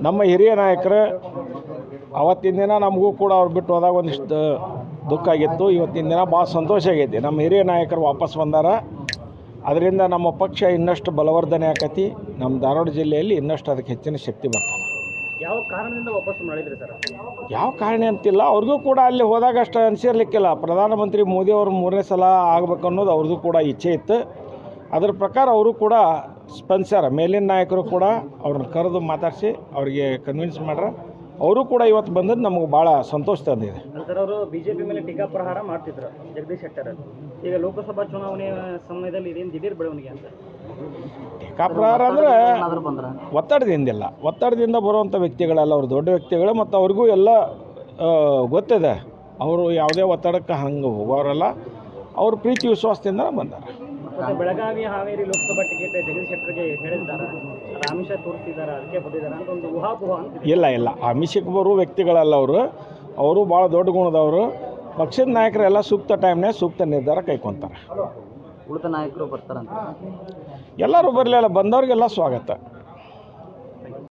ನಮ್ಮ ಹಿರಿಯ ನಾಯಕರು ಅವತ್ತಿನ ದಿನ ನಮಗೂ ಕೂಡ ಅವ್ರು ಬಿಟ್ಟು ಹೋದಾಗ ಒಂದಿಷ್ಟು ದುಃಖ ಆಗಿತ್ತು. ಇವತ್ತಿನ ದಿನ ಭಾಳ ಸಂತೋಷ ಆಗೈತಿ. ನಮ್ಮ ಹಿರಿಯ ನಾಯಕರು ವಾಪಸ್ ಬಂದಾರ. ಅದರಿಂದ ನಮ್ಮ ಪಕ್ಷ ಇನ್ನಷ್ಟು ಬಲವರ್ಧನೆ ಆಕತಿ. ನಮ್ಮ ಧಾರವಾಡ ಜಿಲ್ಲೆಯಲ್ಲಿ ಇನ್ನಷ್ಟು ಅದಕ್ಕೆ ಹೆಚ್ಚಿನ ಶಕ್ತಿ ಬರ್ತದೆ. ಯಾವ ಕಾರಣದಿಂದ ವಾಪಸ್ ಮಾಡಿದ್ರಿ ಸರ್? ಯಾವ ಕಾರಣ ಅಂತಿಲ್ಲ, ಅವ್ರಿಗೂ ಕೂಡ ಅಲ್ಲಿ ಹೋದಾಗ ಅಷ್ಟು ಅನಿಸಿರ್ಲಿಕ್ಕಿಲ್ಲ. ಪ್ರಧಾನಮಂತ್ರಿ ಮೋದಿ ಅವರು 3ನೇ ಸಲ ಆಗಬೇಕು ಅನ್ನೋದು ಅವ್ರದ್ದು ಕೂಡ ಇಚ್ಛೆ ಇತ್ತು. ಅದರ ಪ್ರಕಾರ ಅವರು ಕೂಡ ಸ್ಪಂದಿಸ್ಯಾರ. ಮೇಲಿನ ನಾಯಕರು ಕೂಡ ಅವ್ರನ್ನ ಕರೆದು ಮಾತಾಡಿಸಿ ಅವ್ರಿಗೆ ಕನ್ವಿನ್ಸ್ ಮಾಡ್ರೆ ಅವರು ಕೂಡ ಇವತ್ತು ಬಂದದ್ದು ನಮಗೆ ಭಾಳ ಸಂತೋಷ ತಂದಿದೆ. ಸರ್, ಅವರು ಬಿಜೆಪಿ ಮೇಲೆ ಟೀಕಾ ಪ್ರಹಾರ ಮಾಡ್ತಿದ್ರು ಜಗದೀಶ್ ಶೆಟ್ಟರ್. ಈಗ ಲೋಕಸಭಾ ಚುನಾವಣೆ ಸಮಯದಲ್ಲಿ ಇದೇನು ದಿಢೀರ್ ಬೆಳವಣಿಗೆ ಅಂತ? ಟೀಕಾ ಪ್ರಹಾರ ಅಂದರೆ ಒತ್ತಡದಿಂದಿಲ್ಲ, ಒತ್ತಡದಿಂದ ಬರುವಂಥ ವ್ಯಕ್ತಿಗಳೆಲ್ಲ ಅವರು ದೊಡ್ಡ ವ್ಯಕ್ತಿಗಳು. ಮತ್ತು ಅವ್ರಿಗೂ ಎಲ್ಲ ಗೊತ್ತಿದೆ, ಅವರು ಯಾವುದೇ ಒತ್ತಡಕ್ಕೆ ಹಂಗೆ ಹೋಗೋರಲ್ಲ. ಅವರು ಪ್ರೀತಿ ವಿಶ್ವಾಸದಿಂದ ಬಂದಾರೆ. ಬೆಳಗಾವಿ ಹಾವೇರಿ ಲೋಕಸಭಾ ಟಿಕೆಟ್ ಜಗದೀಶ್ ಶೆಟ್ಟರ್ಗೆ ಹೇಳಿದ್ದಾರೆ, ಆಮಿಷ ತೋರಿಸಿದ್ದಾರೆ, ಅದಕ್ಕೆ ಬಂದಿದ್ದಾರೆ ಅಂತ ಒಂದು ಊಹಾಪೋಹ ಅಂತ. ಇಲ್ಲ, ಆಮಿಷಕ್ಕೆ ಬರುವ ವ್ಯಕ್ತಿಗಳಲ್ಲ ಅವರು ಭಾಳ ದೊಡ್ಡ ಗುಣದವರು. ಪಕ್ಷದ ನಾಯಕರೆಲ್ಲ ಸೂಕ್ತ ಟೈಮ್ನಾಗ ಸೂಕ್ತ ನಿರ್ಧಾರ ಕೈಗೊಂತಾರೆ. ಉಳಿದ ನಾಯಕರು ಬರ್ತಾರಂತ? ಎಲ್ಲರೂ ಬರಲಿಲ್ಲ, ಬಂದವ್ರಿಗೆಲ್ಲ ಸ್ವಾಗತ.